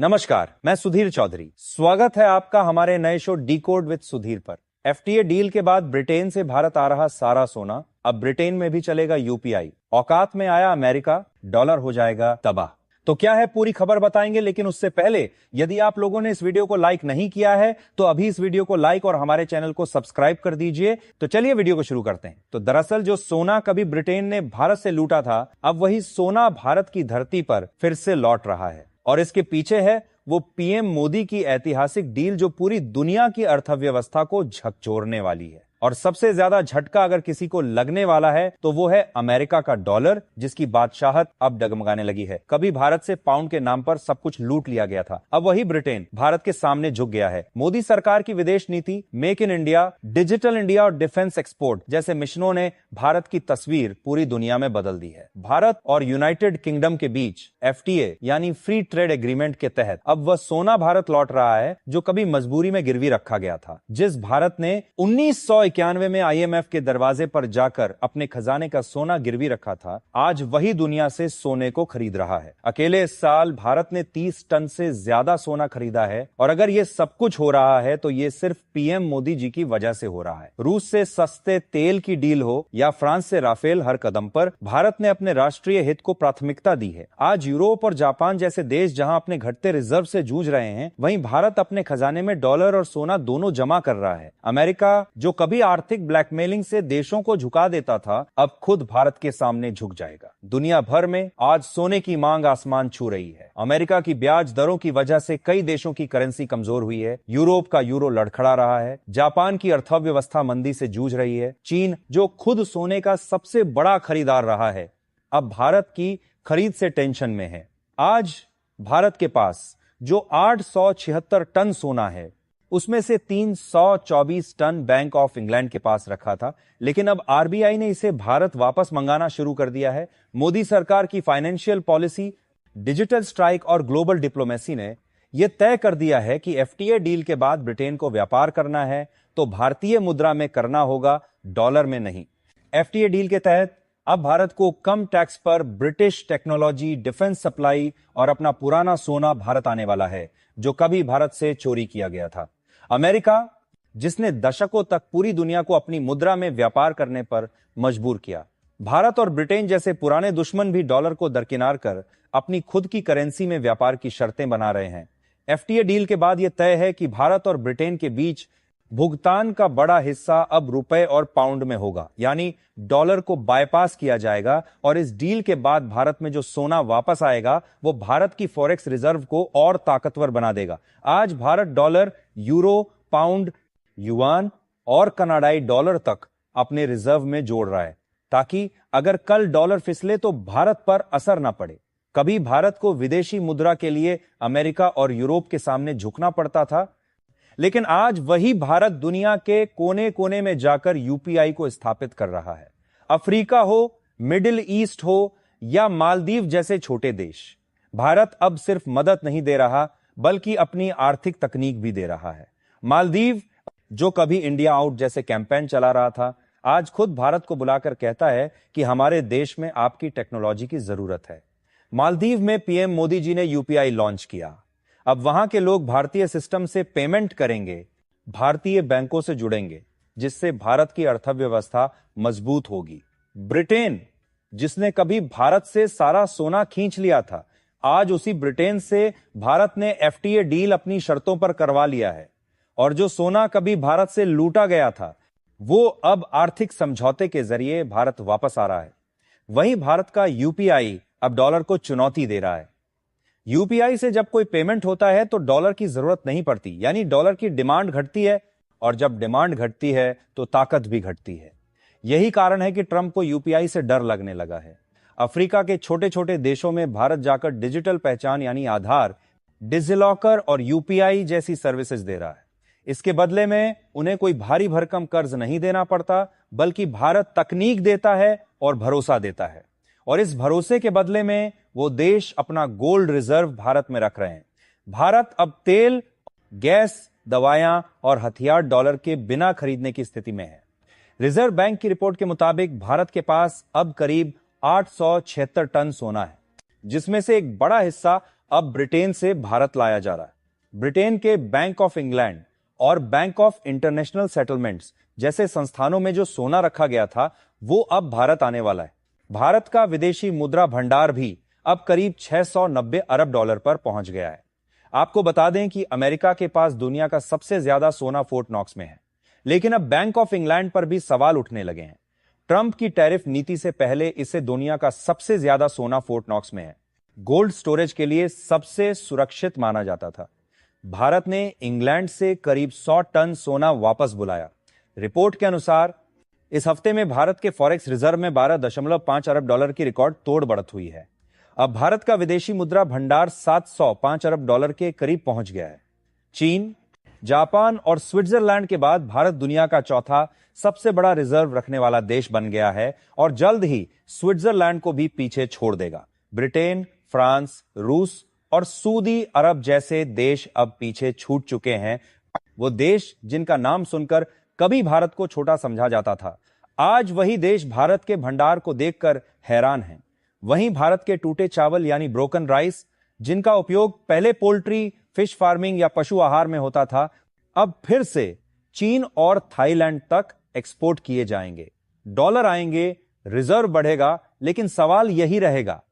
नमस्कार, मैं सुधीर चौधरी। स्वागत है आपका हमारे नए शो डिकोड विद सुधीर पर। एफटीए डील के बाद ब्रिटेन से भारत आ रहा सारा सोना अब ब्रिटेन में भी चलेगा यूपीआई। औकात में आया अमेरिका, डॉलर हो जाएगा तबाह। तो क्या है पूरी खबर बताएंगे, लेकिन उससे पहले यदि आप लोगों ने इस वीडियो को लाइक नहीं किया है तो अभी इस वीडियो को लाइक और हमारे चैनल को सब्सक्राइब कर दीजिए। तो चलिए वीडियो को शुरू करते हैं। तो दरअसल जो सोना कभी ब्रिटेन ने भारत से लूटा था, अब वही सोना भारत की धरती पर फिर से लौट रहा है। और इसके पीछे है वो पीएम मोदी की ऐतिहासिक डील जो पूरी दुनिया की अर्थव्यवस्था को झकझोरने वाली है। और सबसे ज्यादा झटका अगर किसी को लगने वाला है तो वो है अमेरिका का डॉलर, जिसकी बादशाहत अब डगमगाने लगी है। कभी भारत से पाउंड के नाम पर सब कुछ लूट लिया गया था, अब वही ब्रिटेन भारत के सामने झुक गया है। मोदी सरकार की विदेश नीति, make in India, digital India और डिफेंस एक्सपोर्ट जैसे मिशनों ने भारत की तस्वीर पूरी दुनिया में बदल दी है। भारत और यूनाइटेड किंगडम के बीच एफटीए यानी फ्री ट्रेड एग्रीमेंट के तहत अब वह सोना भारत लौट रहा है जो कभी मजबूरी में गिरवी रखा गया था। जिस भारत ने 1991 में आईएमएफ के दरवाजे पर जाकर अपने खजाने का सोना गिरवी रखा था, आज वही दुनिया से सोने को खरीद रहा है। अकेले इस साल भारत ने 30 टन से ज्यादा सोना खरीदा है। और अगर ये सब कुछ हो रहा है तो ये सिर्फ पीएम मोदी जी की वजह से हो रहा है। रूस से सस्ते तेल की डील हो या फ्रांस से राफेल, हर कदम पर भारत ने अपने राष्ट्रीय हित को प्राथमिकता दी है। आज यूरोप और जापान जैसे देश जहां अपने घटते रिजर्व से जूझ रहे हैं, वहीं भारत अपने खजाने में डॉलर और सोना दोनों जमा कर रहा है। अमेरिका जो कभी आर्थिक ब्लैकमेलिंग से देशों को झुका देता था, अब खुद भारत के सामने झुक जाएगा। दुनिया भर में आज सोने की मांग आसमान छू रही है। अमेरिका की ब्याज दरों की वजह से कई देशों की करेंसी कमजोर हुई है। यूरोप का यूरो लड़खड़ा रहा है। जापान की अर्थव्यवस्था मंदी से जूझ रही है। चीन जो खुद सोने का सबसे बड़ा खरीदार रहा है, अब भारत की खरीद से टेंशन में है। आज भारत के पास जो 876 टन सोना है, उसमें से 324 टन बैंक ऑफ इंग्लैंड के पास रखा था, लेकिन अब आरबीआई ने इसे भारत वापस मंगाना शुरू कर दिया है। मोदी सरकार की फाइनेंशियल पॉलिसी, डिजिटल स्ट्राइक और ग्लोबल डिप्लोमेसी ने यह तय कर दिया है कि एफटीए डील के बाद ब्रिटेन को व्यापार करना है तो भारतीय मुद्रा में करना होगा, डॉलर में नहीं। एफटीए डील के तहत अब भारत को कम टैक्स पर ब्रिटिश टेक्नोलॉजी, डिफेंस सप्लाई और अपना पुराना सोना भारत आने वाला है जो कभी भारत से चोरी किया गया था। अमेरिका जिसने दशकों तक पूरी दुनिया को अपनी मुद्रा में व्यापार करने पर मजबूर किया, भारत और ब्रिटेन जैसे पुराने दुश्मन भी डॉलर को दरकिनार कर अपनी खुद की करेंसी में व्यापार की शर्तें बना रहे हैं। एफटीए डील के बाद यह तय है कि भारत और ब्रिटेन के बीच भुगतान का बड़ा हिस्सा अब रुपए और पाउंड में होगा, यानी डॉलर को बाईपास किया जाएगा। और इस डील के बाद भारत में जो सोना वापस आएगा वो भारत की फॉरेक्स रिजर्व को और ताकतवर बना देगा। आज Bharat dollar, euro, pound, yuan और कनाडाई डॉलर तक अपने रिजर्व में जोड़ रहा है, ताकि अगर कल डॉलर फिसले तो भारत पर असर ना पड़े। कभी भारत को विदेशी मुद्रा के लिए अमेरिका और यूरोप के सामने झुकना पड़ता था, लेकिन आज वही भारत दुनिया के कोने कोने में जाकर यूपीआई को स्थापित कर रहा है। अफ्रीका हो, मिडिल ईस्ट हो या मालदीव जैसे छोटे देश, भारत अब सिर्फ मदद नहीं दे रहा बल्कि अपनी आर्थिक तकनीक भी दे रहा है। मालदीव जो कभी इंडिया आउट जैसे कैंपेन चला रहा था, आज खुद भारत को बुलाकर कहता है कि हमारे देश में आपकी टेक्नोलॉजी की जरूरत है। मालदीव में पीएम मोदी जी ने यूपीआई लॉन्च किया। अब वहां के लोग भारतीय सिस्टम से पेमेंट करेंगे, भारतीय बैंकों से जुड़ेंगे, जिससे भारत की अर्थव्यवस्था मजबूत होगी। ब्रिटेन जिसने कभी भारत से सारा सोना खींच लिया था, आज उसी ब्रिटेन से भारत ने एफटीए डील अपनी शर्तों पर करवा लिया है। और जो सोना कभी भारत से लूटा गया था, वो अब आर्थिक समझौते के जरिए भारत वापस आ रहा है। वहीं भारत का यूपीआई अब डॉलर को चुनौती दे रहा है। यूपीआई से जब कोई पेमेंट होता है तो डॉलर की जरूरत नहीं पड़ती, यानी डॉलर की डिमांड घटती है, और जब डिमांड घटती है तो ताकत भी घटती है। यही कारण है कि ट्रंप को यूपीआई से डर लगने लगा है। अफ्रीका के छोटे छोटे देशों में भारत जाकर डिजिटल पहचान यानी आधार, डिजिलॉकर और यूपीआई जैसी सर्विसेज दे रहा है। इसके बदले में उन्हें कोई भारी भरकम कर्ज नहीं देना पड़ता, बल्कि भारत तकनीक देता है और भरोसा देता है। और इस भरोसे के बदले में वो देश अपना गोल्ड रिजर्व भारत में रख रहे हैं। भारत अब तेल, गैस, दवाइयां और हथियार डॉलर के बिना खरीदने की स्थिति में है। रिजर्व बैंक की रिपोर्ट के मुताबिक भारत के पास अब करीब 876 टन सोना है, जिसमें से एक बड़ा हिस्सा अब ब्रिटेन से भारत लाया जा रहा है। ब्रिटेन के बैंक ऑफ इंग्लैंड और बैंक ऑफ इंटरनेशनल सेटलमेंट्स जैसे संस्थानों में जो सोना रखा गया था वो अब भारत आने वाला है। भारत का विदेशी मुद्रा भंडार भी अब करीब 690 अरब डॉलर पर पहुंच गया है। आपको बता दें कि अमेरिका के पास दुनिया का सबसे ज्यादा सोना फोर्ट नॉक्स में है, लेकिन अब बैंक ऑफ इंग्लैंड पर भी सवाल उठने लगे हैं। ट्रंप की टैरिफ नीति से पहले इसे दुनिया का सबसे ज्यादा सोना फोर्ट नॉक्स में है। गोल्ड स्टोरेज के लिए सबसे सुरक्षित माना जाता था। भारत ने इंग्लैंड से करीब 100 टन सोना वापस बुलाया। रिपोर्ट के अनुसार इस हफ्ते में भारत के फॉरेक्स रिजर्व में 12.5 अरब डॉलर की रिकॉर्ड तोड़ बढ़त हुई है। अब भारत का विदेशी मुद्रा भंडार 705 अरब डॉलर के करीब पहुंच गया है। चीन, जापान और स्विट्जरलैंड के बाद भारत दुनिया का चौथा सबसे बड़ा रिजर्व रखने वाला देश बन गया है और जल्द ही स्विट्जरलैंड को भी पीछे छोड़ देगा। ब्रिटेन, फ्रांस, रूस और सऊदी अरब जैसे देश अब पीछे छूट चुके हैं। वो देश जिनका नाम सुनकर कभी भारत को छोटा समझा जाता था, आज वही देश भारत के भंडार को देखकर हैरान हैं। वहीं भारत के टूटे चावल यानी ब्रोकन राइस, जिनका उपयोग पहले पोल्ट्री, फिश फार्मिंग या पशु आहार में होता था, अब फिर से चीन और थाईलैंड तक एक्सपोर्ट किए जाएंगे। डॉलर आएंगे, रिजर्व बढ़ेगा, लेकिन सवाल यही रहेगा,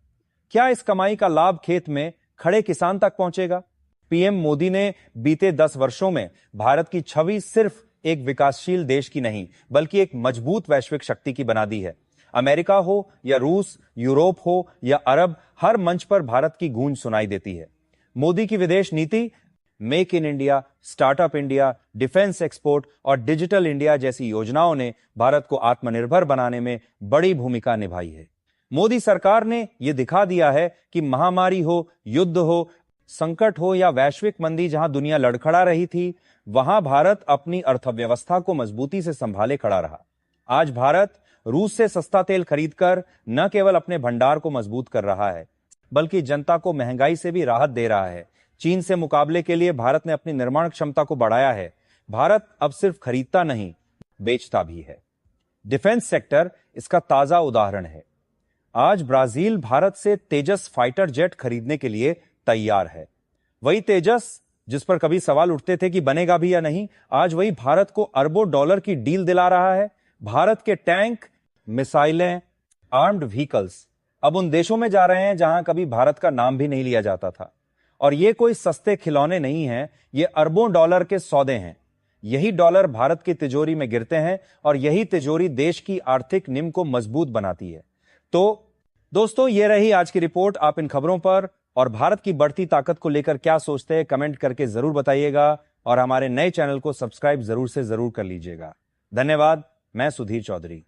क्या इस कमाई का लाभ खेत में खड़े किसान तक पहुंचेगा? पीएम मोदी ने बीते 10 वर्षों में भारत की छवि सिर्फ एक विकासशील देश की नहीं, बल्कि एक मजबूत वैश्विक शक्ति की बना दी है। अमेरिका हो या रूस, यूरोप हो या अरब, हर मंच पर भारत की गूंज सुनाई देती है। मोदी की विदेश नीति, make in India, startup India, defence export और डिजिटल इंडिया जैसी योजनाओं ने भारत को आत्मनिर्भर बनाने में बड़ी भूमिका निभाई है। मोदी सरकार ने यह दिखा दिया है कि महामारी हो, युद्ध हो, संकट हो या वैश्विक मंदी, जहां दुनिया लड़खड़ा रही थी, वहां भारत अपनी अर्थव्यवस्था को मजबूती से संभाले खड़ा रहा। आज भारत रूस से सस्ता तेल खरीदकर न केवल अपने भंडार को मजबूत कर रहा है, बल्कि जनता को महंगाई से भी राहत दे रहा है। चीन से मुकाबले के लिए भारत ने अपनी निर्माण क्षमता को बढ़ाया है। भारत अब सिर्फ खरीदता नहीं, बेचता भी है। डिफेंस सेक्टर इसका ताजा उदाहरण है। आज ब्राजील भारत से तेजस फाइटर जेट खरीदने के लिए तैयार है। वही तेजस जिस पर कभी सवाल उठते थे कि बनेगा भी या नहीं, आज वही भारत को अरबों डॉलर की डील दिला रहा है। भारत के टैंक, मिसाइलें, आर्म्ड व्हीकल्स अब उन देशों में जा रहे हैं जहां कभी भारत का नाम भी नहीं लिया जाता था। और ये कोई सस्ते खिलौने नहीं हैं, ये अरबों डॉलर के सौदे हैं। यही डॉलर भारत की तिजोरी में गिरते हैं और यही तिजोरी देश की आर्थिक नींव को मजबूत बनाती है। तो दोस्तों, ये रही आज की रिपोर्ट। आप इन खबरों पर और भारत की बढ़ती ताकत को लेकर क्या सोचते हैं, कमेंट करके जरूर बताइएगा और हमारे नए चैनल को सब्सक्राइब जरूर से जरूर कर लीजिएगा। धन्यवाद। मैं सुधीर चौधरी।